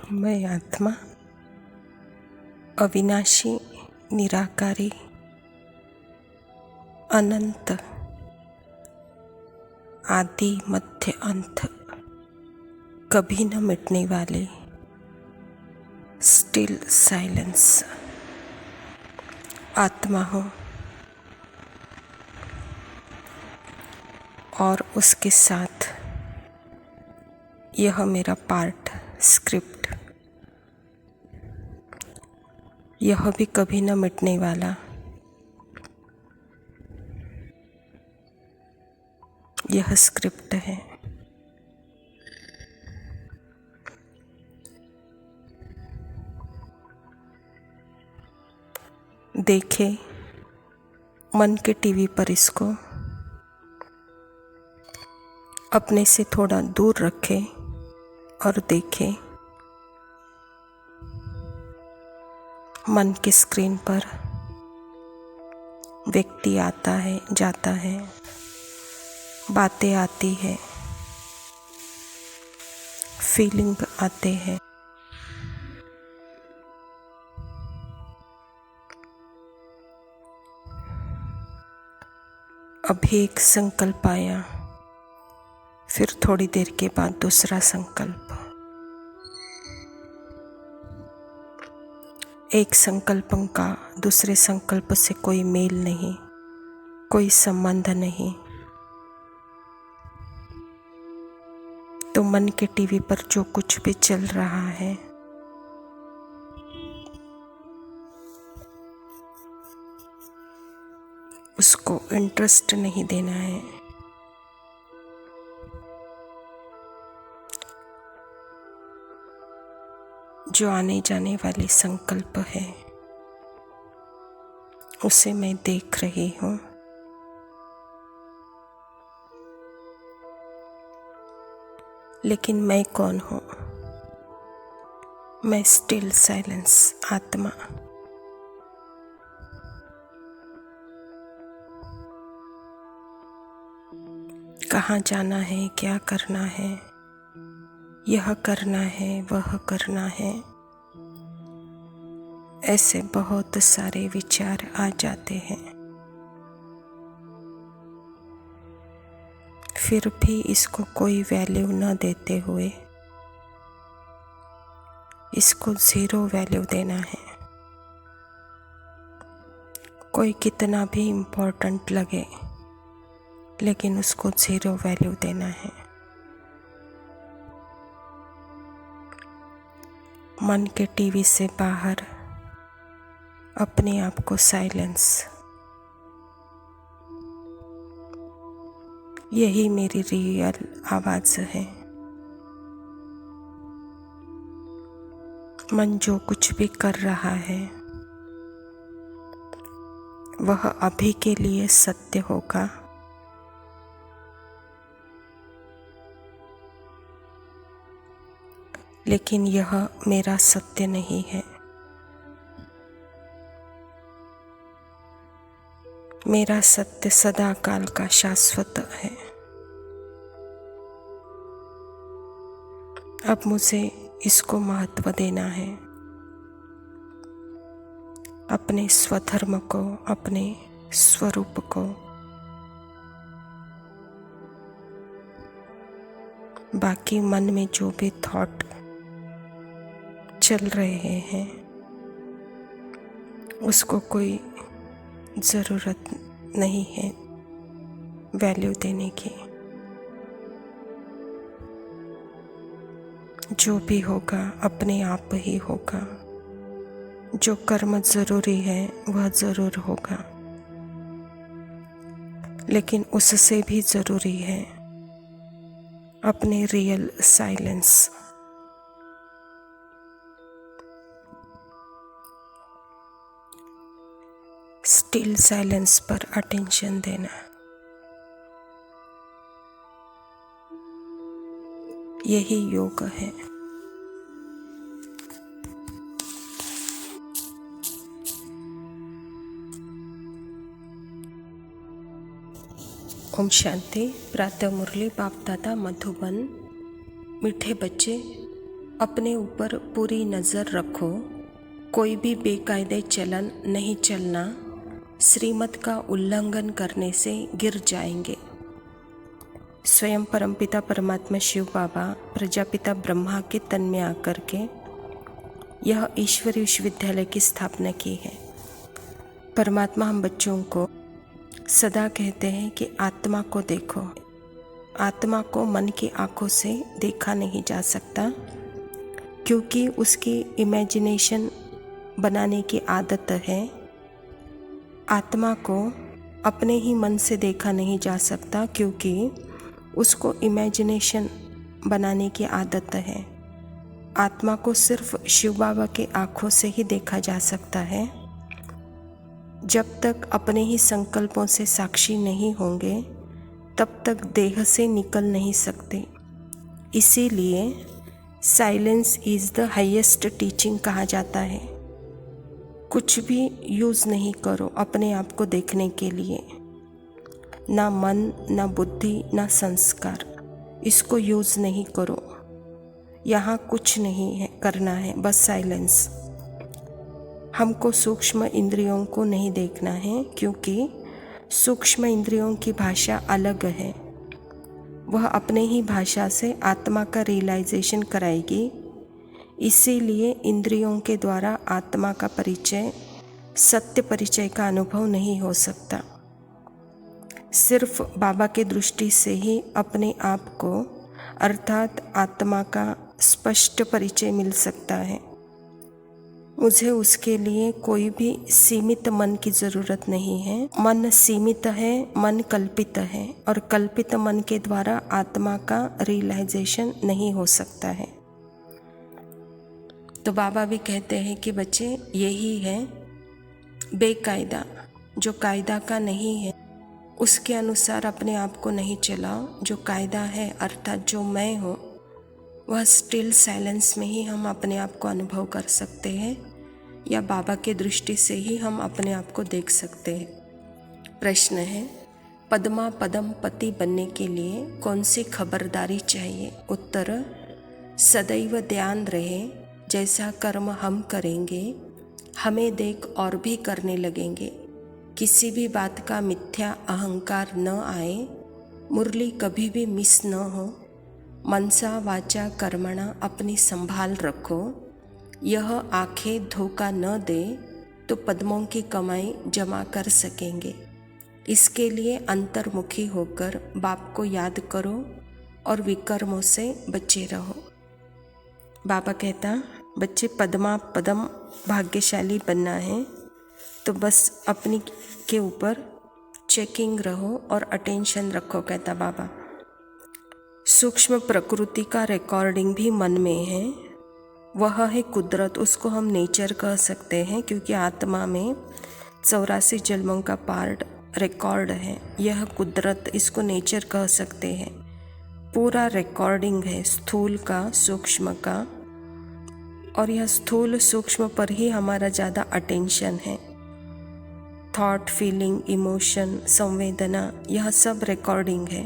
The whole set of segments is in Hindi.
मैं आत्मा अविनाशी, निराकारी, अनंत, आदि मध्य अंत, कभी न मिटने वाले स्टिल साइलेंस आत्मा हूँ। और उसके साथ यह मेरा पार्ट स्क्रिप्ट, यह भी कभी न मिटने वाला यह स्क्रिप्ट है। देखे मन के टीवी पर इसको, अपने से थोड़ा दूर रखे और देखे मन की स्क्रीन पर व्यक्ति आता है, जाता है, बातें आती है, फीलिंग आते हैं। अभी एक संकल्प आया, फिर थोड़ी देर के बाद दूसरा संकल्प। एक संकल्प का दूसरे संकल्प से कोई मेल नहीं, कोई संबंध नहीं। तो मन के टीवी पर जो कुछ भी चल रहा है, उसको इंटरेस्ट नहीं देना है। जो आने जाने वाले संकल्प है उसे मैं देख रही हूँ। लेकिन मैं कौन हूँ? मैं स्टिल साइलेंस आत्मा। कहाँ जाना है, क्या करना है, यह करना है, वह करना है, ऐसे बहुत सारे विचार आ जाते हैं। फिर भी इसको कोई वैल्यू न देते हुए इसको 0 वैल्यू देना है। कोई कितना भी इम्पोर्टेंट लगे, लेकिन उसको 0 वैल्यू देना है। मन के टीवी से बाहर अपने आप को साइलेंस, यही मेरी रियल आवाज है। मन जो कुछ भी कर रहा है वह अभी के लिए सत्य होगा, लेकिन यह मेरा सत्य नहीं है। मेरा सत्य सदा काल का शाश्वत है। अब मुझे इसको महत्व देना है, अपने स्वधर्म को, अपने स्वरूप को। बाकी मन में जो भी थॉट चल रहे हैं उसको कोई ज़रूरत नहीं है वैल्यू देने की। जो भी होगा अपने आप ही होगा। जो कर्म ज़रूरी है वह ज़रूर होगा, लेकिन उससे भी ज़रूरी है अपने रियल साइलेंस। स्टिल साइलेंस पर अटेंशन देना, यही योग है। ओम शांति। प्रातः मुरली बाप दादा मधुबन। मीठे बच्चे, अपने ऊपर पूरी नज़र रखो, कोई भी बेकायदे चलन नहीं चलना, श्रीमत का उल्लंघन करने से गिर जाएंगे। स्वयं परमपिता परमात्मा शिव बाबा प्रजापिता ब्रह्मा के तन में आकर के यह ईश्वरीय विश्वविद्यालय की स्थापना की है। परमात्मा हम बच्चों को सदा कहते हैं कि आत्मा को देखो। आत्मा को मन की आंखों से देखा नहीं जा सकता, क्योंकि उसकी इमेजिनेशन बनाने की आदत है। आत्मा को अपने ही मन से देखा नहीं जा सकता, क्योंकि उसको इमेजिनेशन बनाने की आदत है। आत्मा को सिर्फ शिव बाबा के आँखों से ही देखा जा सकता है। जब तक अपने ही संकल्पों से साक्षी नहीं होंगे, तब तक देह से निकल नहीं सकते। इसीलिए silence is the highest teaching कहा जाता है। कुछ भी यूज़ नहीं करो अपने आप को देखने के लिए, ना मन, ना बुद्धि, ना संस्कार, इसको यूज़ नहीं करो। यहाँ कुछ नहीं है करना है, बस साइलेंस। हमको सूक्ष्म इंद्रियों को नहीं देखना है, क्योंकि सूक्ष्म इंद्रियों की भाषा अलग है। वह अपने ही भाषा से आत्मा का रियलाइजेशन कराएगी। इसीलिए इंद्रियों के द्वारा आत्मा का परिचय, सत्य परिचय का अनुभव नहीं हो सकता। सिर्फ बाबा की दृष्टि से ही अपने आप को अर्थात आत्मा का स्पष्ट परिचय मिल सकता है। मुझे उसके लिए कोई भी सीमित मन की ज़रूरत नहीं है। मन सीमित है, मन कल्पित है, और कल्पित मन के द्वारा आत्मा का रियलाइजेशन नहीं हो सकता है। तो बाबा भी कहते हैं कि बच्चे यही है बेकायदा, जो कायदा का नहीं है उसके अनुसार अपने आप को नहीं चलाओ। जो कायदा है अर्थात जो मैं हूँ, वह स्टिल साइलेंस में ही हम अपने आप को अनुभव कर सकते हैं, या बाबा के दृष्टि से ही हम अपने आप को देख सकते हैं। प्रश्न है, पद्मा पदम पति बनने के लिए कौन सी खबरदारी चाहिए? उत्तर, सदैव ध्यान रहे जैसा कर्म हम करेंगे हमें देख और भी करने लगेंगे। किसी भी बात का मिथ्या अहंकार न आए, मुरली कभी भी मिस न हो। मनसा वाचा कर्मणा अपनी संभाल रखो। यह आंखें धोखा न दे तो पद्मों की कमाई जमा कर सकेंगे। इसके लिए अंतर्मुखी होकर बाप को याद करो और विकर्मों से बचे रहो। बाबा कहता, बच्चे पद्मा पदम भाग्यशाली बनना है तो बस अपनी के ऊपर चेकिंग रहो और अटेंशन रखो, कहता बाबा। सूक्ष्म प्रकृति का रिकॉर्डिंग भी मन में है, वह है कुदरत। उसको हम नेचर कह सकते हैं, क्योंकि आत्मा में 84 जन्मों का पार्ट रिकॉर्ड है। यह कुदरत, इसको नेचर कह सकते हैं। पूरा रिकॉर्डिंग है स्थूल का, सूक्ष्म का, और यह स्थूल सूक्ष्म पर ही हमारा ज़्यादा अटेंशन है। थॉट, फीलिंग, इमोशन, संवेदना, यह सब रिकॉर्डिंग है।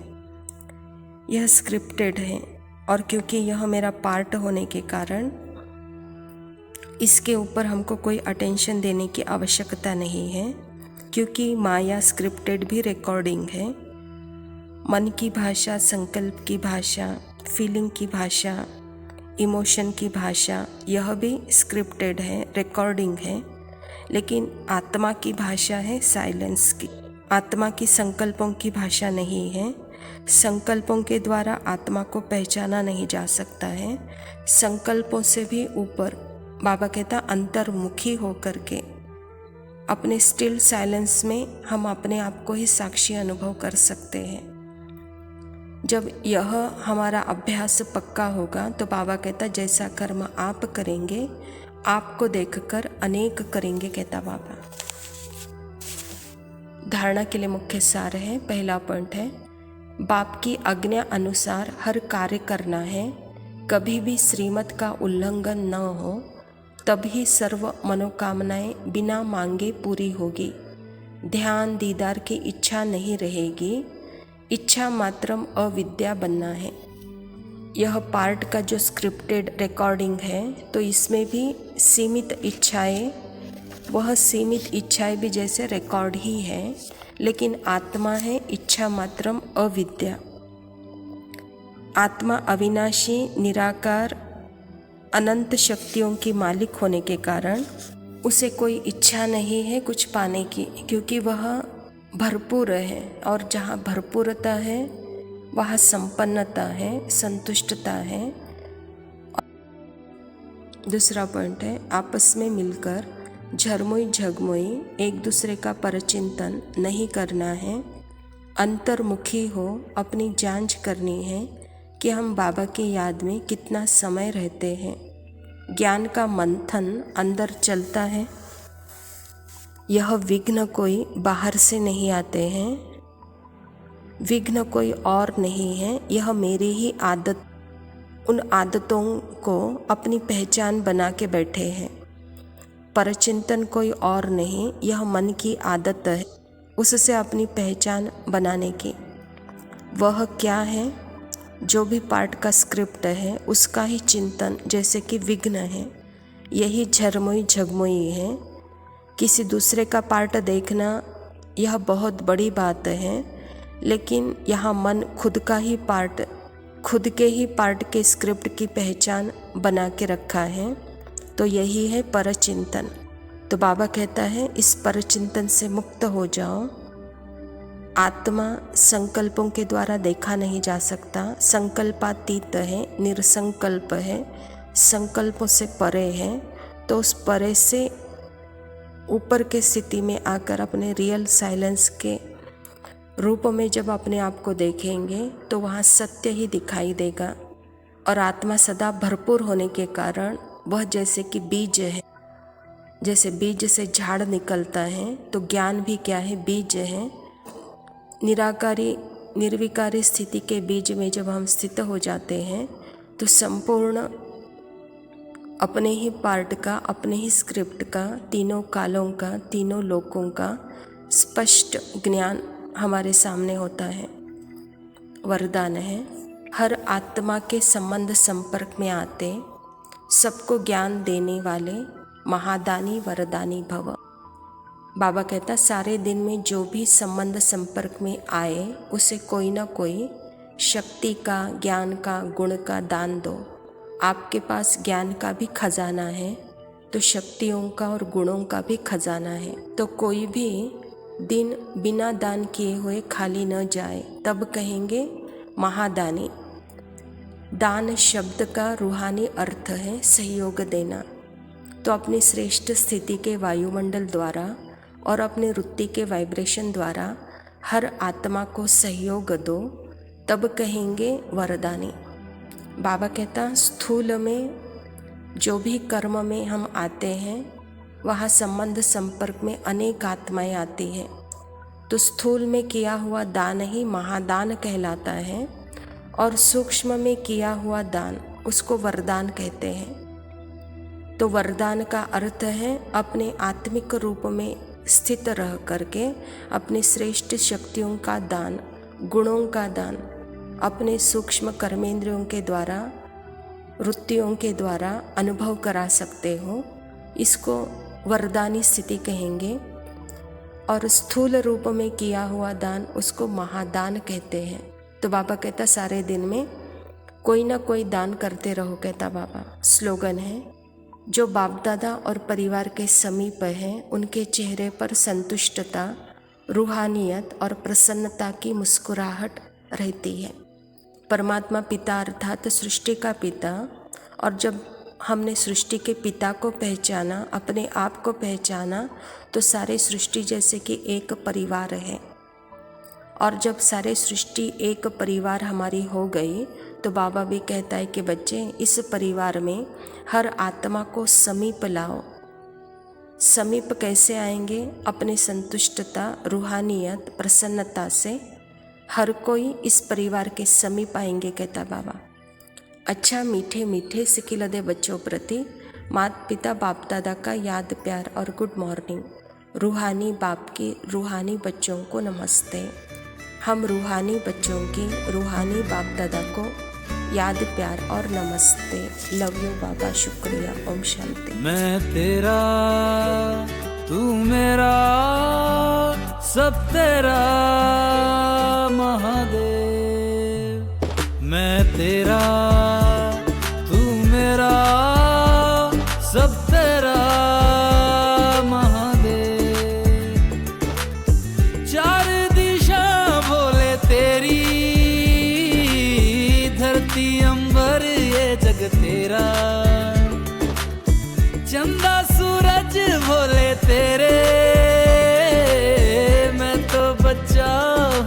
यह स्क्रिप्टेड है, और क्योंकि यह मेरा पार्ट होने के कारण इसके ऊपर हमको कोई अटेंशन देने की आवश्यकता नहीं है, क्योंकि माया स्क्रिप्टेड भी रिकॉर्डिंग है। मन की भाषा, संकल्प की भाषा, फीलिंग की भाषा, इमोशन की भाषा, यह भी स्क्रिप्टेड है, रिकॉर्डिंग है। लेकिन आत्मा की भाषा है साइलेंस की। आत्मा की संकल्पों की भाषा नहीं है। संकल्पों के द्वारा आत्मा को पहचाना नहीं जा सकता है। संकल्पों से भी ऊपर बाबा कहता, अंतर्मुखी होकर के अपने स्टिल साइलेंस में हम अपने आप को ही साक्षी अनुभव कर सकते हैं। जब यह हमारा अभ्यास पक्का होगा तो बाबा कहता, जैसा कर्म आप करेंगे आपको देखकर अनेक करेंगे, कहता बाबा। धारणा के लिए मुख्य सार है। पहला पॉइंट है, बाप की आज्ञा अनुसार हर कार्य करना है। कभी भी श्रीमत का उल्लंघन न हो, तभी सर्व मनोकामनाएं बिना मांगे पूरी होगी। ध्यान दीदार की इच्छा नहीं रहेगी। इच्छा मात्रम अविद्या बनना है। यह पार्ट का जो स्क्रिप्टेड रिकॉर्डिंग है, तो इसमें भी सीमित इच्छाएं, वह सीमित इच्छाएं भी जैसे रिकॉर्ड ही है, लेकिन आत्मा है इच्छा मात्रम अविद्या। आत्मा अविनाशी, निराकार, अनंत शक्तियों की मालिक होने के कारण उसे कोई इच्छा नहीं है कुछ पाने की, क्योंकि वह भरपूर है, और जहाँ भरपूरता है वहाँ संपन्नता है, संतुष्टता है। दूसरा पॉइंट है, आपस में मिलकर झरमोई झगमोई एक दूसरे का परचिंतन नहीं करना है। अंतर्मुखी हो अपनी जांच करनी है कि हम बाबा की याद में कितना समय रहते हैं। ज्ञान का मंथन अंदर चलता है। यह विघ्न कोई बाहर से नहीं आते हैं, विघ्न कोई और नहीं है, यह मेरी ही आदत, उन आदतों को अपनी पहचान बना के बैठे हैं। परचिंतन कोई और नहीं, यह मन की आदत है, उससे अपनी पहचान बनाने की। वह क्या है? जो भी पार्ट का स्क्रिप्ट है उसका ही चिंतन, जैसे कि विघ्न है, यही झरमोई झगमोई है। किसी दूसरे का पार्ट देखना यह बहुत बड़ी बात है, लेकिन यहाँ मन खुद का ही पार्ट, खुद के ही पार्ट के स्क्रिप्ट की पहचान बना के रखा है, तो यही है परचिंतन। तो बाबा कहता है इस परचिंतन से मुक्त हो जाओ। आत्मा संकल्पों के द्वारा देखा नहीं जा सकता, संकल्पातीत है, निरसंकल्प है, संकल्पों से परे है। तो उस परे से ऊपर के स्थिति में आकर अपने रियल साइलेंस के रूप में जब अपने आप को देखेंगे तो वहाँ सत्य ही दिखाई देगा। और आत्मा सदा भरपूर होने के कारण वह जैसे कि बीज है, जैसे बीज से झाड़ निकलता है, तो ज्ञान भी क्या है? बीज है। निराकारी निर्विकारी स्थिति के बीज में जब हम स्थित हो जाते हैं तो संपूर्ण अपने ही पार्ट का, अपने ही स्क्रिप्ट का, तीनों कालों का, तीनों लोकों का स्पष्ट ज्ञान हमारे सामने होता है। वरदान है, हर आत्मा के संबंध संपर्क में आते सबको ज्ञान देने वाले महादानी वरदानी भव। बाबा कहता सारे दिन में जो भी संबंध संपर्क में आए उसे कोई ना कोई शक्ति का, ज्ञान का, गुण का दान दो। आपके पास ज्ञान का भी खजाना है तो शक्तियों का और गुणों का भी खजाना है। तो कोई भी दिन बिना दान किए हुए खाली न जाए, तब कहेंगे महादानी। दान शब्द का रूहानी अर्थ है सहयोग देना। तो अपनी श्रेष्ठ स्थिति के वायुमंडल द्वारा और अपने वृत्ति के वाइब्रेशन द्वारा हर आत्मा को सहयोग दो, तब कहेंगे वरदानी। बाबा कहता स्थूल में जो भी कर्म में हम आते हैं वहाँ संबंध संपर्क में अनेक आत्माएं आती हैं। तो स्थूल में किया हुआ दान ही महादान कहलाता है, और सूक्ष्म में किया हुआ दान उसको वरदान कहते हैं। तो वरदान का अर्थ है अपने आत्मिक रूप में स्थित रह करके अपनी श्रेष्ठ शक्तियों का दान, गुणों का दान अपने सूक्ष्म कर्मेंद्रियों के द्वारा, वृत्तियों के द्वारा अनुभव करा सकते हो, इसको वरदानी स्थिति कहेंगे। और स्थूल रूप में किया हुआ दान उसको महादान कहते हैं। तो बाबा कहता सारे दिन में कोई ना कोई दान करते रहो, कहता बाबा। स्लोगन है, जो बाप दादा और परिवार के समीप हैं उनके चेहरे पर संतुष्टता, रूहानियत और प्रसन्नता की मुस्कुराहट रहती है। परमात्मा पिता अर्थात सृष्टि का पिता, और जब हमने सृष्टि के पिता को पहचाना, अपने आप को पहचाना, तो सारे सृष्टि जैसे कि एक परिवार है। और जब सारे सृष्टि एक परिवार हमारी हो गई तो बाबा भी कहता है कि बच्चे इस परिवार में हर आत्मा को समीप लाओ। समीप कैसे आएंगे? अपनी संतुष्टता, रूहानियत, प्रसन्नता से हर कोई इस परिवार के समीप आएंगे, कहता बाबा। अच्छा मीठे मीठे सिकिलदे बच्चों प्रति माता पिता बाप दादा का याद, प्यार और गुड मॉर्निंग। रूहानी बाप की रूहानी बच्चों को नमस्ते। हम रूहानी बच्चों की रूहानी बाप दादा को याद प्यार और नमस्ते। लव यू बाबा, शुक्रिया। ओम शांति। मैं तेरा तू मेरा सब तेरा महादेव। मैं तेरा तू मेरा सब तेरा महादेव। चार दिशा बोले तेरी, धरती अंबर ये जग तेरा। चंदा सूरज भोले तेरे, मैं तो बच्चा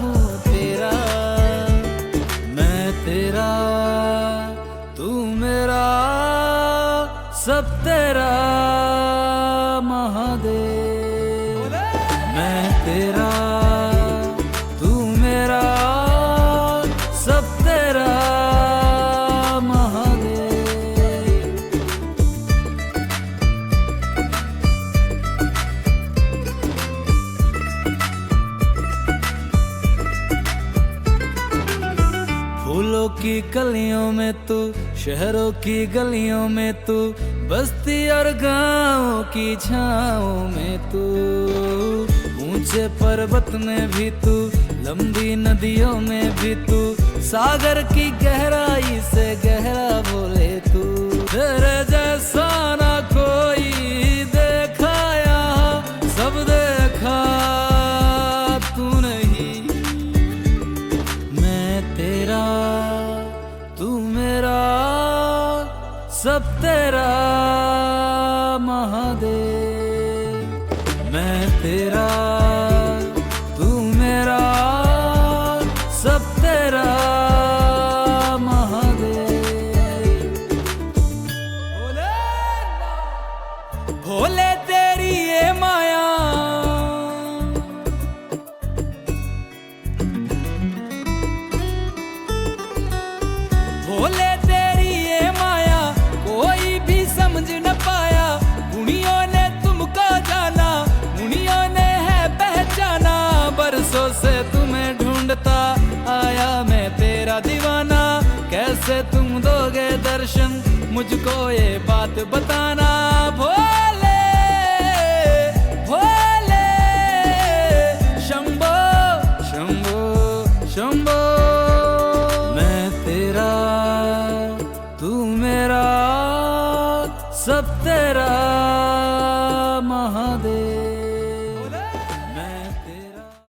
हूँ तेरा। मैं तेरा तू मेरा सब तेरा महादेव। मैं तेरा तू मेरा सब तेरा फूलों की कलियों में तू, शहरों की गलियों में तू, बस्ती और गाँवों की छाँवों में तू। ऊंचे पर्वत में भी तू, लंबी नदियों में भी तू, सागर की गहराई से गहरा बोले तू। तेरे जैसा ना कोई देखा यहाँ, सब देखा तू नहीं। मैं तेरा तू मेरा सब तेरा महादेव। मैं तेरा तू मेरा सब तेरा महादेव। भोले तेरी ये माया, भोले तेरी ये माया कोई भी समझ न पाया। मुनियों ने तुमको जाना, मुनियों ने है पहचाना। बरसों से तुम्हें ढूंढता आया मैं तेरा दीवाना। कैसे तुम दोगे दर्शन, मुझको ये बात बताना। भोले भोले शंभो शंभो शंभो।